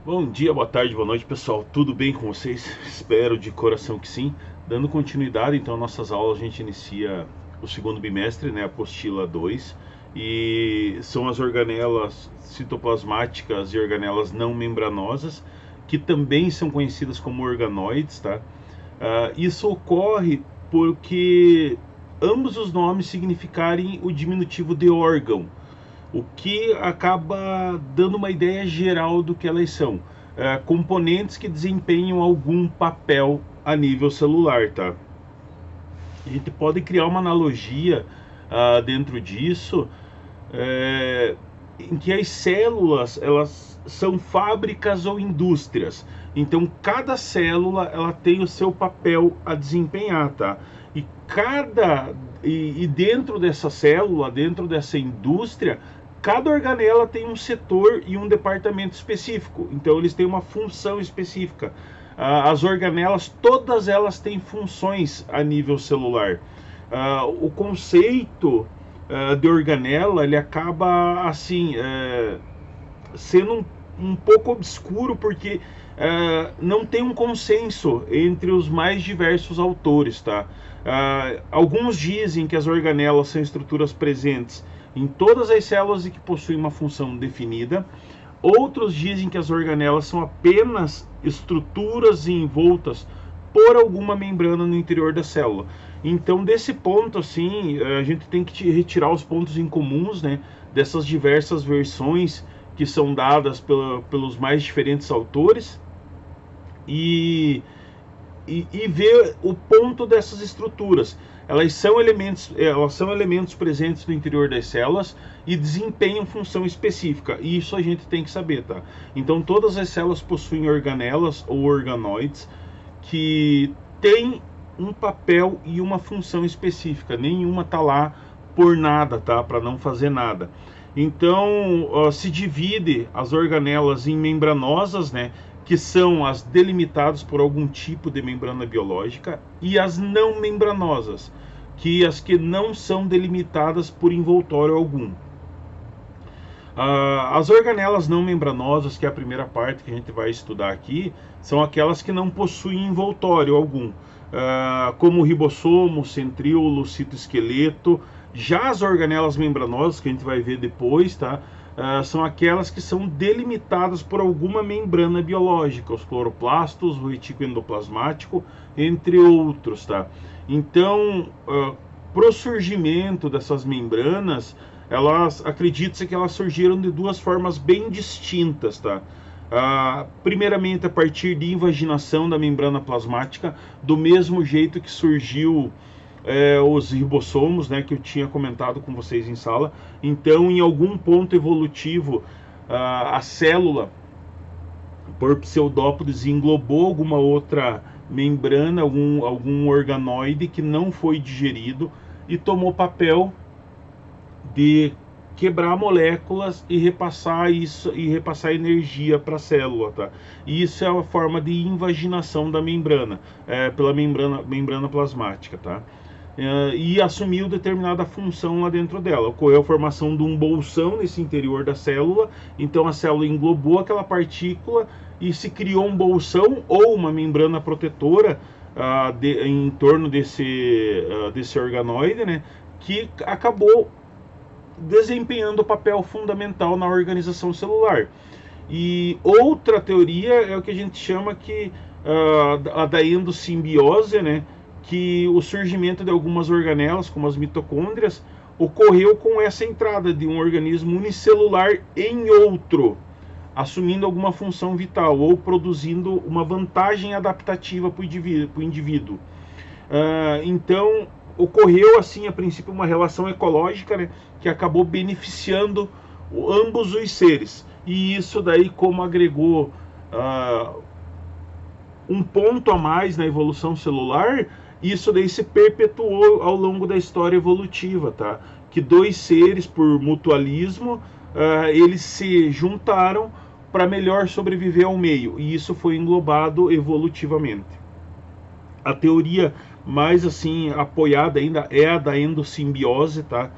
Bom dia, boa tarde, boa noite, pessoal. Tudo bem com vocês? Espero de coração que sim. Dando continuidade, então, às nossas aulas, a gente inicia o segundo bimestre, né, apostila 2, e são as organelas citoplasmáticas e organelas não membranosas, que também são conhecidas como organoides, tá? Isso ocorre porque ambos os nomes significarem o diminutivo de órgão, o que acaba dando uma ideia geral do que elas são. Componentes que desempenham algum papel a nível celular, tá? A gente pode criar uma analogia dentro disso, em que as células elas são fábricas ou indústrias. Então cada célula ela tem o seu papel a desempenhar, tá? E dentro dessa célula, dentro dessa indústria, cada organela tem um setor e um departamento específico. Então eles têm uma função específica. As organelas, todas elas têm funções a nível celular. O conceito de organela, ele acaba assim sendo um pouco obscuro, porque não tem um consenso entre os mais diversos autores, tá? Alguns dizem que as organelas são estruturas presentes em todas as células e que possuem uma função definida. Outros dizem que as organelas são apenas estruturas envoltas por alguma membrana no interior da célula. Então, desse ponto, assim, a gente tem que retirar os pontos em comuns, né, dessas diversas versões que são dadas pelos mais diferentes autores e ver o ponto dessas estruturas. Elas são elementos presentes no interior das células e desempenham função específica. E isso a gente tem que saber, tá? Então todas as células possuem organelas ou organoides que têm um papel e uma função específica. Nenhuma tá lá por nada, tá? Para não fazer nada. Então se divide as organelas em membranosas, né? Que são as delimitadas por algum tipo de membrana biológica, e as não membranosas, as que não são delimitadas por envoltório algum. As organelas não membranosas, que é a primeira parte que a gente vai estudar aqui, são aquelas que não possuem envoltório algum, como o ribossomo, centríolo, citoesqueleto. Já as organelas membranosas, que a gente vai ver depois, tá? São aquelas que são delimitadas por alguma membrana biológica, os cloroplastos, o retículo endoplasmático, entre outros, tá? Então, para o surgimento dessas membranas, acredita-se que elas surgiram de duas formas bem distintas, tá? Primeiramente, a partir de invaginação da membrana plasmática, do mesmo jeito que surgiu os ribossomos, né, que eu tinha comentado com vocês em sala. Então, em algum ponto evolutivo, a célula, por pseudópodes, englobou alguma outra membrana, algum organoide que não foi digerido e tomou papel de quebrar moléculas e repassar energia para a célula, tá? E isso é uma forma de invaginação da membrana, pela membrana plasmática, tá? E assumiu determinada função lá dentro dela. Ocorreu a formação de um bolsão nesse interior da célula, então a célula englobou aquela partícula e se criou um bolsão ou uma membrana protetora em torno desse organoide, né, que acabou desempenhando o papel fundamental na organização celular. E outra teoria é o que a gente chama a da endossimbiose, né, que o surgimento de algumas organelas, como as mitocôndrias, ocorreu com essa entrada de um organismo unicelular em outro, assumindo alguma função vital ou produzindo uma vantagem adaptativa para o indivíduo. Então, ocorreu assim, a princípio, uma relação ecológica, né, que acabou beneficiando ambos os seres. E isso daí, como agregou um ponto a mais na evolução celular, isso daí se perpetuou ao longo da história evolutiva, tá? Que dois seres, por mutualismo, eles se juntaram para melhor sobreviver ao meio, e isso foi englobado evolutivamente. A teoria mais assim apoiada ainda é a da endossimbiose, tá?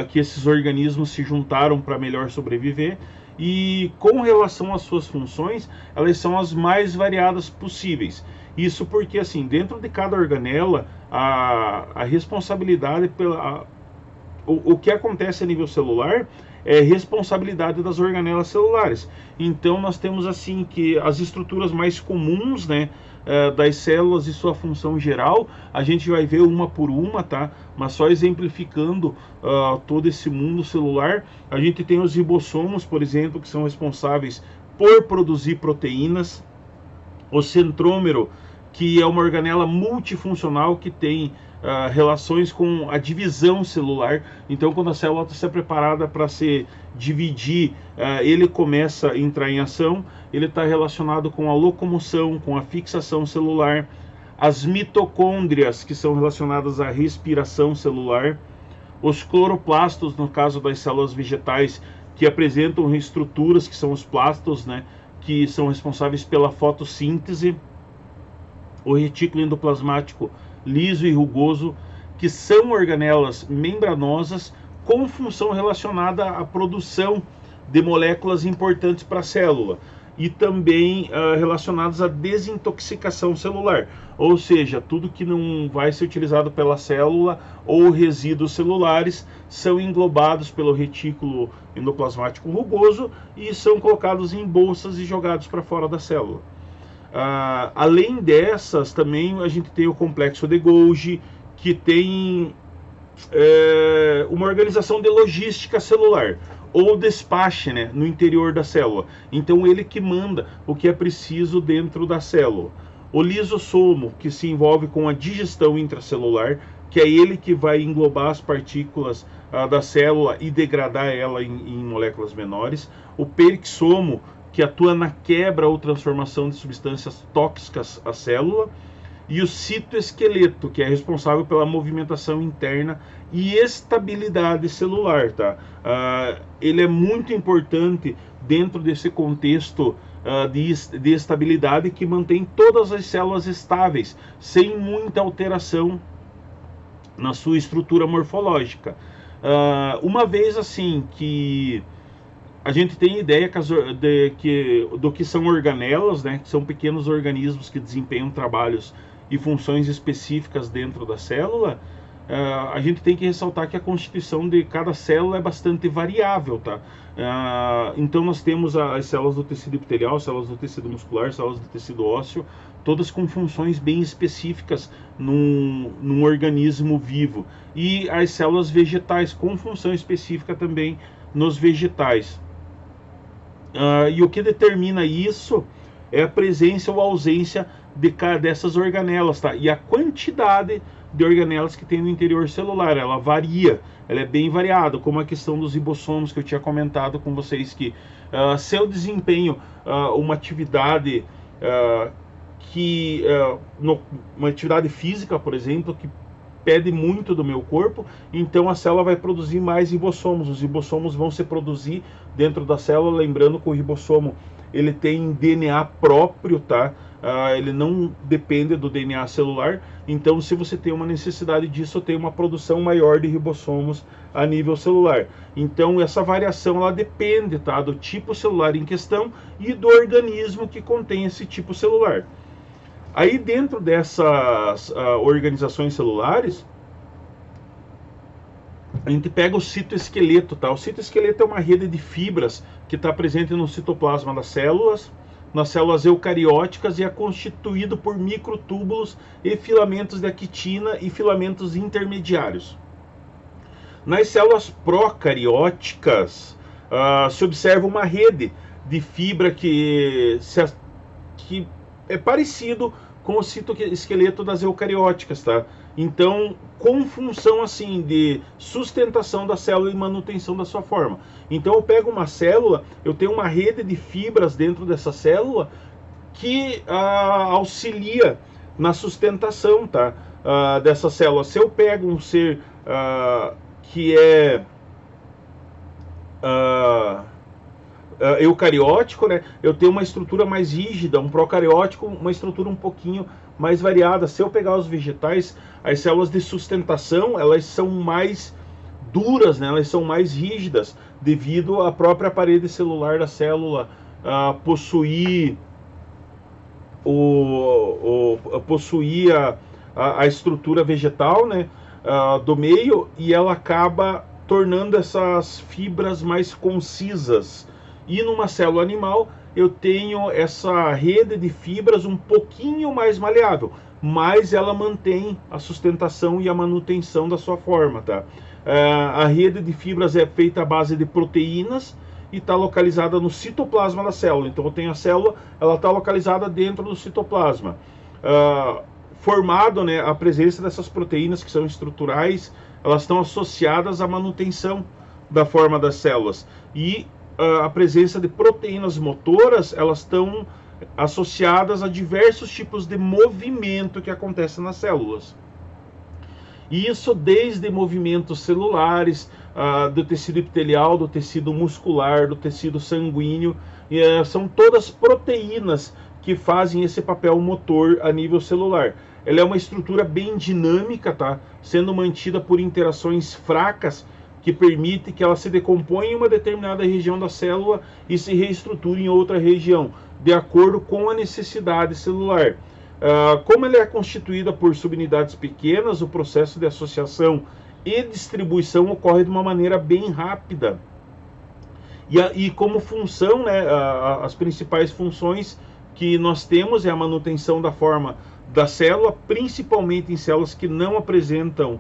Que esses organismos se juntaram para melhor sobreviver. e com relação às suas funções, elas são as mais variadas possíveis. Isso porque, assim, dentro de cada organela, a responsabilidade o que acontece a nível celular é responsabilidade das organelas celulares. Então nós temos assim que as estruturas mais comuns, né, das células e sua função geral, a gente vai ver uma por uma, tá? Mas só exemplificando todo esse mundo celular, a gente tem os ribossomos, por exemplo, que são responsáveis por produzir proteínas, o centrômero, que é uma organela multifuncional que tem relações com a divisão celular. Então, quando a célula está preparada para se dividir, ele começa a entrar em ação. Ele está relacionado com a locomoção, com a fixação celular. As mitocôndrias, que são relacionadas à respiração celular. Os cloroplastos, no caso das células vegetais, que apresentam estruturas, que são os plastos, né, que são responsáveis pela fotossíntese. O retículo endoplasmático liso e rugoso, que são organelas membranosas com função relacionada à produção de moléculas importantes para a célula e também relacionadas à desintoxicação celular, ou seja, tudo que não vai ser utilizado pela célula ou resíduos celulares são englobados pelo retículo endoplasmático rugoso e são colocados em bolsas e jogados para fora da célula. Além dessas, também a gente tem o complexo de Golgi, que tem uma organização de logística celular, ou despache, né, no interior da célula. Então ele que manda o que é preciso dentro da célula. O lisossomo, que se envolve com a digestão intracelular, que é ele que vai englobar as partículas da célula e degradar ela em moléculas menores. O perixomo, que atua na quebra ou transformação de substâncias tóxicas à célula, e o citoesqueleto, que é responsável pela movimentação interna e estabilidade celular, tá? Ele é muito importante dentro desse contexto de estabilidade que mantém todas as células estáveis, sem muita alteração na sua estrutura morfológica. Uma vez assim que a gente tem ideia do que são organelas, né, que são pequenos organismos que desempenham trabalhos e funções específicas dentro da célula, a gente tem que ressaltar que a constituição de cada célula é bastante variável, tá? Então nós temos as células do tecido epitelial, células do tecido muscular, células do tecido ósseo, todas com funções bem específicas num organismo vivo. E as células vegetais com função específica também nos vegetais. E o que determina isso é a presença ou ausência dessas organelas, tá? E a quantidade de organelas que tem no interior celular, ela varia, ela é bem variada, como a questão dos ribossomos que eu tinha comentado com vocês, que se eu desempenho uma atividade uma atividade física, por exemplo, que pede muito do meu corpo, então a célula vai produzir mais ribossomos. Os ribossomos vão se produzir dentro da célula, lembrando que o ribossomo ele tem DNA próprio, tá? Ele não depende do DNA celular, então se você tem uma necessidade disso, tem uma produção maior de ribossomos a nível celular. Então essa variação ela depende, tá, do tipo celular em questão e do organismo que contém esse tipo celular. Aí dentro dessas organizações celulares, a gente pega o citoesqueleto, tá? O citoesqueleto é uma rede de fibras que está presente no citoplasma das células, nas células eucarióticas, e é constituído por microtúbulos e filamentos de actina e filamentos intermediários. Nas células procarióticas, se observa uma rede de fibra que é parecido com o citoesqueleto das eucarióticas, tá? Então, com função assim de sustentação da célula e manutenção da sua forma. Então, eu pego uma célula, eu tenho uma rede de fibras dentro dessa célula que auxilia na sustentação, tá? Dessa célula. Se eu pego um ser que é eucariótico, né, eu tenho uma estrutura mais rígida, um procariótico, uma estrutura um pouquinho mais variada. Se eu pegar os vegetais, as células de sustentação, elas são mais duras, né, elas são mais rígidas, devido à própria parede celular da célula possuir possuir a estrutura vegetal, né, do meio, e ela acaba tornando essas fibras mais concisas. E numa célula animal eu tenho essa rede de fibras um pouquinho mais maleável, mas ela mantém a sustentação e a manutenção da sua forma, tá? A rede de fibras é feita à base de proteínas e está localizada no citoplasma da célula. Então eu tenho a célula, ela está localizada dentro do citoplasma. Formado, né, a presença dessas proteínas que são estruturais, elas estão associadas à manutenção da forma das células. E a presença de proteínas motoras, elas estão associadas a diversos tipos de movimento que acontece nas células. Isso desde movimentos celulares, do tecido epitelial, do tecido muscular, do tecido sanguíneo, são todas proteínas que fazem esse papel motor a nível celular. Ela é uma estrutura bem dinâmica, tá? Sendo mantida por interações fracas que permite que ela se decomponha em uma determinada região da célula e se reestruture em outra região, de acordo com a necessidade celular. Como ela é constituída por subunidades pequenas, o processo de associação e distribuição ocorre de uma maneira bem rápida. E como função, né, as principais funções que nós temos é a manutenção da forma da célula, principalmente em células que não apresentam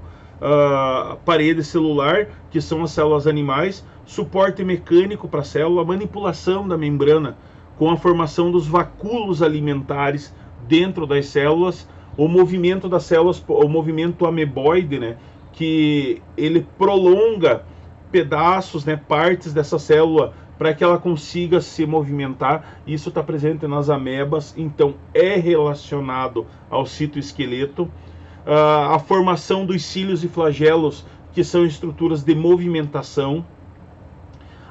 parede celular, que são as células animais, suporte mecânico para a célula, manipulação da membrana com a formação dos vacúolos alimentares dentro das células, o movimento das células, o movimento ameboide, né, que ele prolonga pedaços, né, partes dessa célula para que ela consiga se movimentar. Isso está presente nas amebas, então é relacionado ao citoesqueleto. A formação dos cílios e flagelos, que são estruturas de movimentação.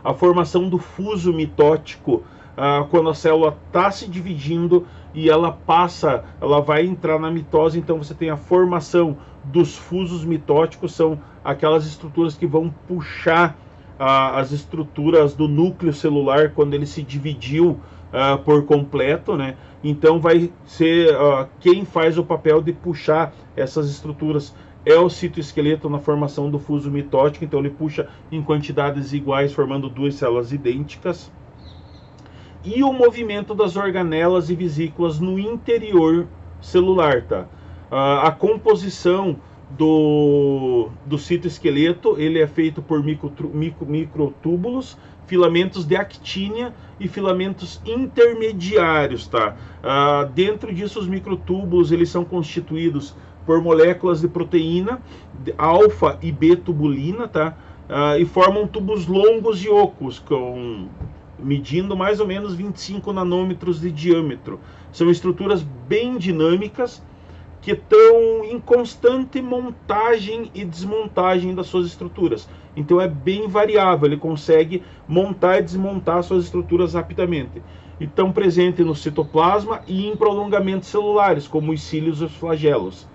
A formação do fuso mitótico, quando a célula está se dividindo e ela vai entrar na mitose, então você tem a formação dos fusos mitóticos, são aquelas estruturas que vão puxar as estruturas do núcleo celular quando ele se dividiu por completo, né? Então vai ser quem faz o papel de puxar essas estruturas é o citoesqueleto na formação do fuso mitótico, então ele puxa em quantidades iguais, formando duas células idênticas. E o movimento das organelas e vesículas no interior celular, tá? A composição do citoesqueleto, ele é feito por microtúbulos, filamentos de actínia e filamentos intermediários, tá? Dentro disso, os microtúbulos, eles são constituídos por moléculas de proteína, de alfa e betubulina, tá? E formam tubos longos e ocos, medindo mais ou menos 25 nanômetros de diâmetro. São estruturas bem dinâmicas que estão em constante montagem e desmontagem das suas estruturas. Então é bem variável, ele consegue montar e desmontar suas estruturas rapidamente. E estão presentes no citoplasma e em prolongamentos celulares, como os cílios e os flagelos.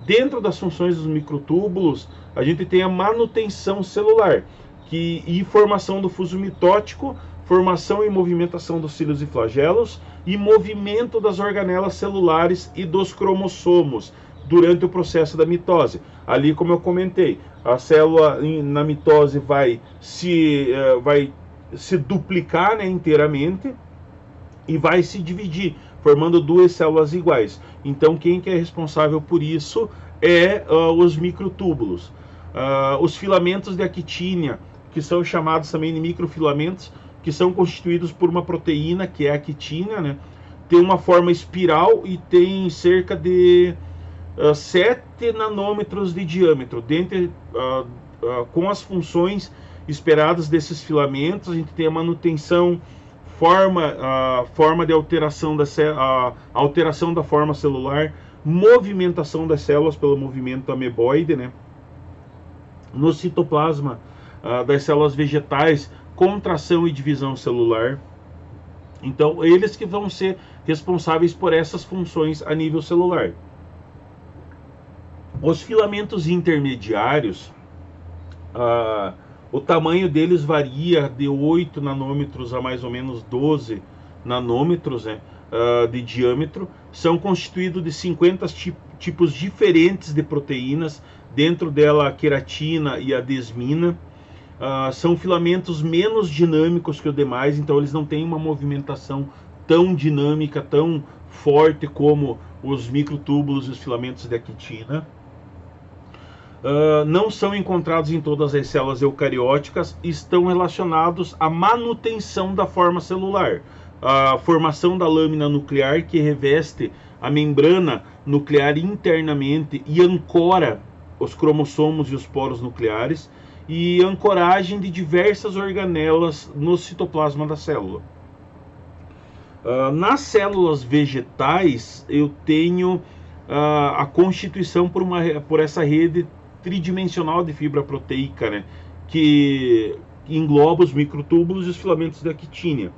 Dentro das funções dos microtúbulos, a gente tem a manutenção celular e formação do fuso mitótico, formação e movimentação dos cílios e flagelos e movimento das organelas celulares e dos cromossomos durante o processo da mitose. Ali, como eu comentei, a célula na mitose vai se duplicar, né, inteiramente e vai se dividir, formando duas células iguais. Então, quem que é responsável por isso é os microtúbulos. Os filamentos de actínia, que são chamados também de microfilamentos, que são constituídos por uma proteína, que é a actina, né? Tem uma forma espiral e tem cerca de 7 nanômetros de diâmetro. Com as funções esperadas desses filamentos, a gente tem a manutenção, forma de alteração alteração da forma celular, movimentação das células pelo movimento ameboide, né? No citoplasma das células vegetais, contração e divisão celular. Então, eles que vão ser responsáveis por essas funções a nível celular. Os filamentos intermediários, O tamanho deles varia de 8 nanômetros a mais ou menos 12 nanômetros, né, de diâmetro. São constituídos de 50 tipos diferentes de proteínas, dentro dela a queratina e a desmina. São filamentos menos dinâmicos que os demais, então eles não têm uma movimentação tão dinâmica, tão forte como os microtúbulos e os filamentos de actina. Não são encontrados em todas as células eucarióticas e estão relacionados à manutenção da forma celular. A formação da lâmina nuclear, que reveste a membrana nuclear internamente e ancora os cromossomos e os poros nucleares, e ancoragem de diversas organelas no citoplasma da célula. Nas células vegetais, eu tenho a constituição por essa rede tridimensional de fibra proteica, né, que engloba os microtúbulos e os filamentos da actina,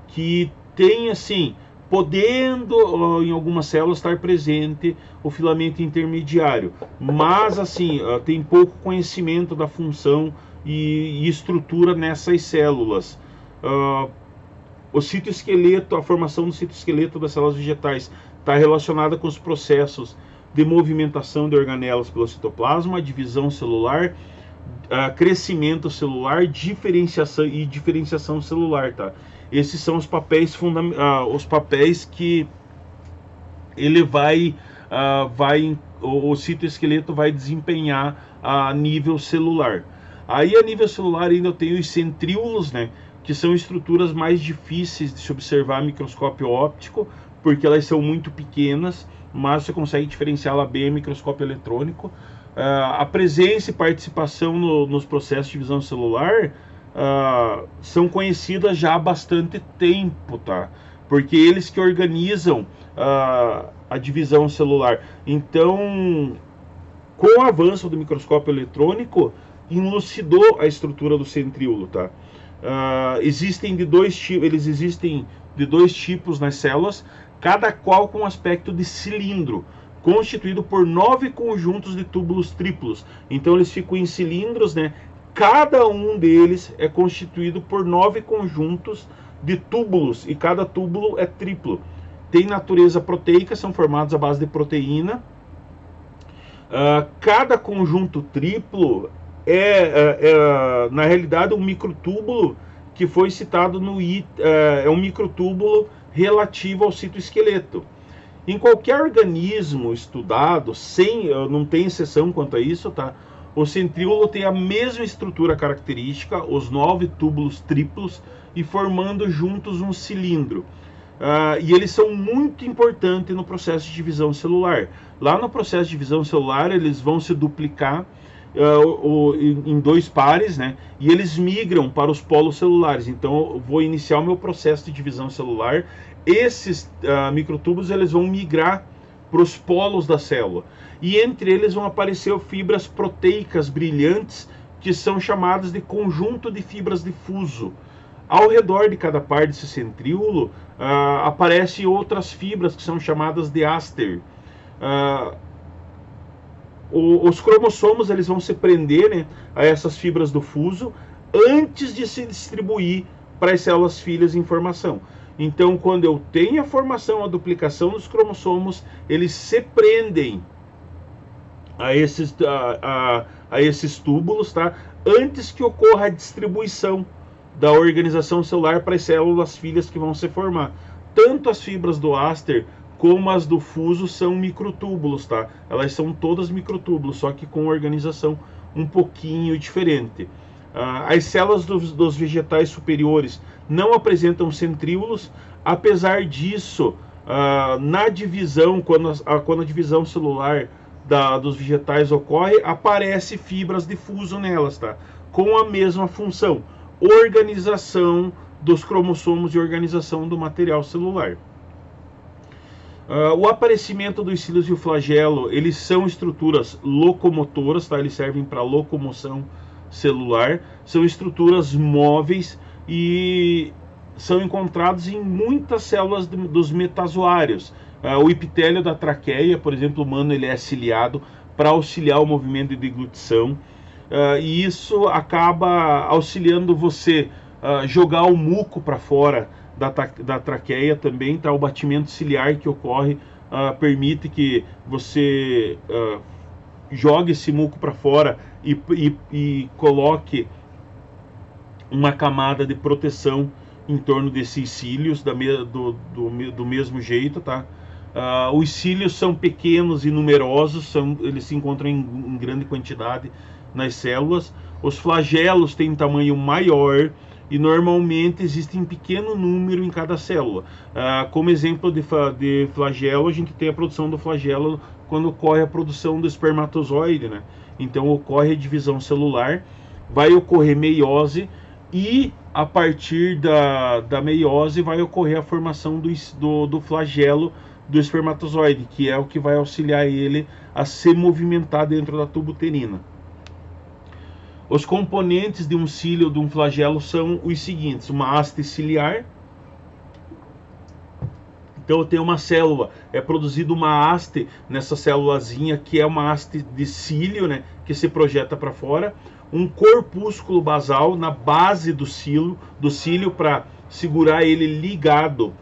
que tem, assim, podendo em algumas células estar presente o filamento intermediário, mas assim tem pouco conhecimento da função e estrutura nessas células. O citoesqueleto, a formação do citoesqueleto das células vegetais está relacionada com os processos de movimentação de organelas pelo citoplasma, divisão celular, crescimento celular, diferenciação celular, tá? Esses são os papéis que ele o citoesqueleto vai desempenhar a nível celular. Aí a nível celular ainda eu tenho os centríolos, né, que são estruturas mais difíceis de se observar a microscópio óptico, porque elas são muito pequenas, mas você consegue diferenciá-la bem a microscópio eletrônico. A presença e participação nos processos de divisão celular são conhecidas já há bastante tempo, tá? Porque eles que organizam a divisão celular. Então, com o avanço do microscópio eletrônico, elucidou a estrutura do centríolo, tá? Eles existem de dois tipos nas células, cada qual com aspecto de cilindro, constituído por 9 conjuntos de túbulos triplos. Então eles ficam em cilindros, né? Cada um deles é constituído por 9 conjuntos de túbulos, e cada túbulo é triplo. Tem natureza proteica, são formados à base de proteína. Cada conjunto triplo na realidade, um microtúbulo que foi citado é um microtúbulo relativo ao citoesqueleto. Em qualquer organismo estudado, não tem exceção quanto a isso, tá? O centríolo tem a mesma estrutura característica, os 9 túbulos triplos, e formando juntos um cilindro. E eles são muito importantes no processo de divisão celular. Lá no processo de divisão celular, eles vão se duplicar em 2 pares, né? E eles migram para os polos celulares. Então, eu vou iniciar o meu processo de divisão celular. Esses microtúbulos eles vão migrar para os polos da célula. E entre eles vão aparecer fibras proteicas brilhantes, que são chamadas de conjunto de fibras difuso. Ao redor de cada par desse centríolo, aparecem outras fibras que são chamadas de áster. Os cromossomos eles vão se prender, né, a essas fibras do fuso antes de se distribuir para as células filhas em formação. Então, quando eu tenho a formação, a duplicação dos cromossomos, eles se prendem a esses túbulos, tá? Antes que ocorra a distribuição da organização celular para as células filhas que vão se formar. Tanto as fibras do áster como as do fuso são microtúbulos, tá? Elas são todas microtúbulos, só que com organização um pouquinho diferente. As células dos vegetais superiores não apresentam centríolos. Apesar disso, na divisão, quando a divisão celular dos vegetais ocorre, aparece fibras de fuso nelas, tá? Com a mesma função, organização dos cromossomos e organização do material celular. O aparecimento dos cílios e o flagelo, eles são estruturas locomotoras, tá? Eles servem para locomoção celular, são estruturas móveis e são encontrados em muitas células dos metazoários. O epitélio da traqueia, por exemplo, humano, ele é ciliado para auxiliar o movimento de deglutição. e isso acaba auxiliando você jogar o muco para fora da traqueia também, tá? O batimento ciliar que ocorre permite que você jogue esse muco para fora e coloque uma camada de proteção em torno desses cílios do mesmo jeito, tá? Os cílios são pequenos e numerosos, eles se encontram em grande quantidade nas células. Os flagelos têm tamanho maior e normalmente existe um pequeno número em cada célula. Como exemplo de flagelo, a gente tem a produção do flagelo quando ocorre a produção do espermatozoide, né? Então ocorre a divisão celular, vai ocorrer meiose e a partir da meiose vai ocorrer a formação do flagelo do espermatozoide, que é o que vai auxiliar ele a se movimentar dentro da tuba uterina. Os componentes de um cílio ou de um flagelo são os seguintes: uma haste ciliar. Então eu tenho uma célula, é produzida uma haste nessa célulazinha, que é uma haste de cílio, né, que se projeta para fora. Um corpúsculo basal na base do cílio para segurar ele ligado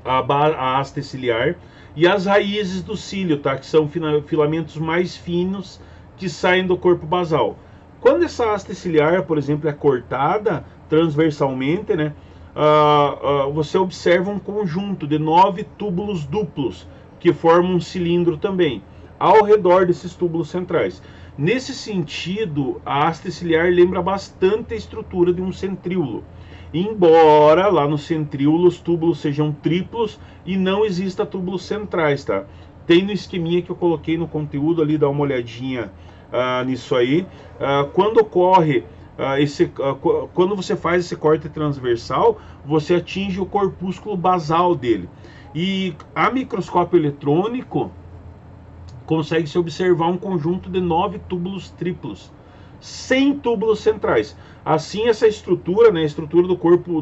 à haste ciliar. E as raízes do cílio, tá, que são filamentos mais finos que saem do corpo basal. Quando essa haste ciliar, por exemplo, é cortada transversalmente, né, você observa um conjunto de 9 túbulos duplos que formam um cilindro também, ao redor desses túbulos centrais. Nesse sentido, a haste ciliar lembra bastante a estrutura de um centríolo, embora lá no centríolo os túbulos sejam triplos e não exista túbulos centrais, tá? Tem no esqueminha que eu coloquei no conteúdo ali, dá uma olhadinha nisso aí. Quando ocorre quando você faz esse corte transversal, você atinge o corpúsculo basal dele. E a microscópio eletrônico consegue-se observar um conjunto de 9 túbulos triplos, sem túbulos centrais. Assim, essa estrutura, né, a estrutura do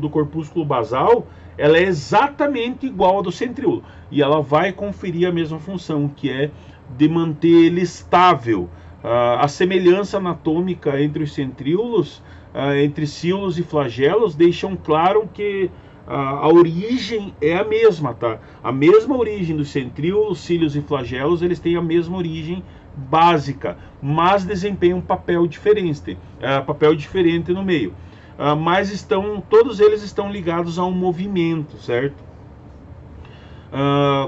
corpúsculo basal, ela é exatamente igual à do centríolo. E ela vai conferir a mesma função, que é de manter ele estável. A semelhança anatômica entre os centríolos, entre cílios e flagelos, deixam claro que a origem é a mesma, tá? A mesma origem dos centríolos, cílios e flagelos, eles têm a mesma origem básica, mas desempenham um papel diferente no meio. Mas todos eles estão ligados a um movimento, certo?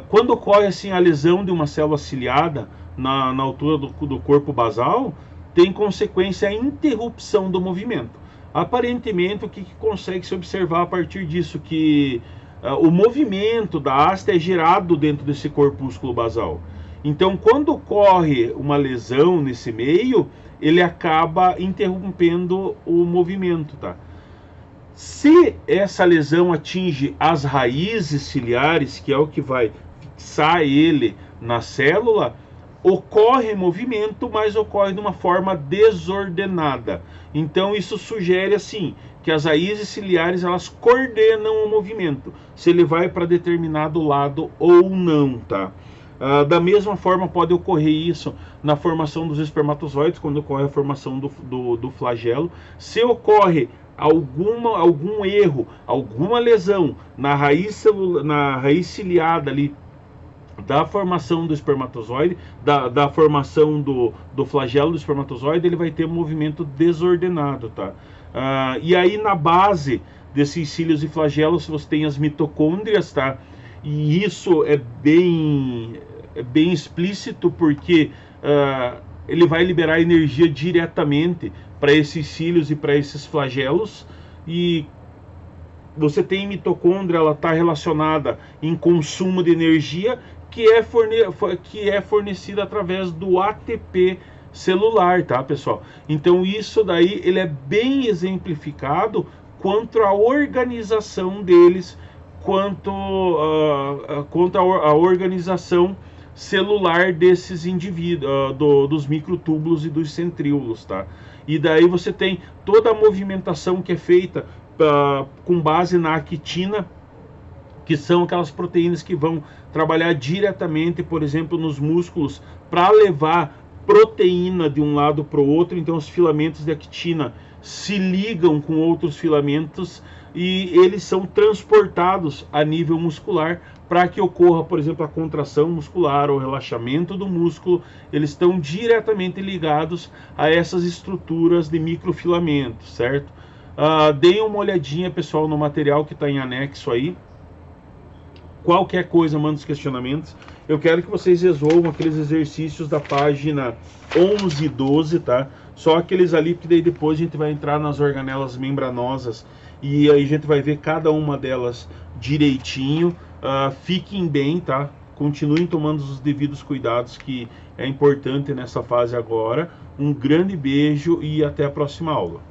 Quando ocorre assim a lesão de uma célula ciliada na altura do corpo basal, tem consequência a interrupção do movimento. Aparentemente, o que consegue se observar a partir disso? Que o movimento da haste é gerado dentro desse corpúsculo basal. Então, quando ocorre uma lesão nesse meio, ele acaba interrompendo o movimento, tá? Se essa lesão atinge as raízes ciliares, que é o que vai fixar ele na célula, ocorre movimento, mas ocorre de uma forma desordenada. Então isso sugere assim que as raízes ciliares elas coordenam o movimento, se ele vai para determinado lado ou não, tá? Da mesma forma pode ocorrer isso na formação dos espermatozoides, quando ocorre a formação do flagelo. Se ocorre algum erro, alguma lesão na raiz ciliada ali da formação do espermatozoide, da formação do flagelo do espermatozoide, ele vai ter um movimento desordenado, tá? E aí na base desses cílios e flagelos você tem as mitocôndrias, tá? E isso é bem explícito porque ele vai liberar energia diretamente para esses cílios e para esses flagelos. E você tem mitocôndria, ela está relacionada em consumo de energia que é fornecida através do ATP celular, tá, pessoal? Então isso daí ele é bem exemplificado quanto à organização deles, quanto à organização celular desses indivíduos, dos microtúbulos e dos centríolos, tá? E daí você tem toda a movimentação que é feita com base na actina, que são aquelas proteínas que vão trabalhar diretamente, por exemplo, nos músculos, para levar proteína de um lado para o outro, então os filamentos de actina se ligam com outros filamentos e eles são transportados a nível muscular para que ocorra, por exemplo, a contração muscular ou relaxamento do músculo. Eles estão diretamente ligados a essas estruturas de microfilamentos, certo? Deem uma olhadinha, pessoal, no material que está em anexo aí. Qualquer coisa, manda os questionamentos. Eu quero que vocês resolvam aqueles exercícios da página 11 e 12, tá? Só aqueles ali, porque daí depois a gente vai entrar nas organelas membranosas e aí a gente vai ver cada uma delas direitinho. Fiquem bem, tá? Continuem tomando os devidos cuidados, que é importante nessa fase agora. Um grande beijo e até a próxima aula.